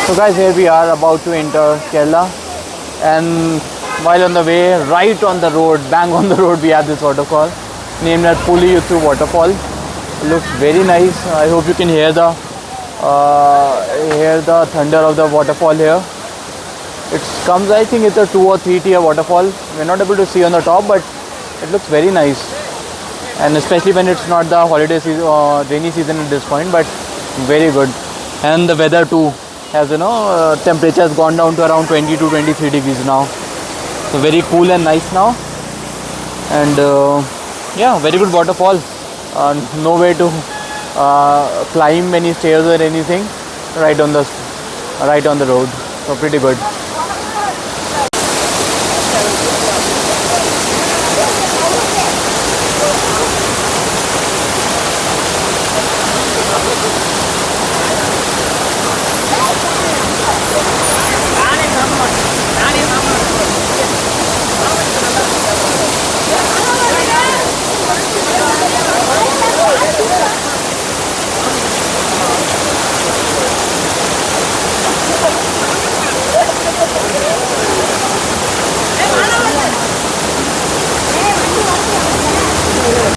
So guys, here we are about to enter Kerala, and while on the way, right on the road, bang on the road, we have this waterfall named as Puliyuthu Waterfall. It looks very nice. I hope you can hear the thunder of the waterfall here. It comes, I think it's a 2 or 3 tier waterfall. We're not able to see on the top, but it looks very nice. And especially when it's not the holiday season or rainy season at this point, but very good. And the weather too, as temperature has gone down to around 20 to 23 degrees now. So very cool and nice now. And yeah, very good waterfall. No way to climb any stairs or anything. Right on the road. So pretty good.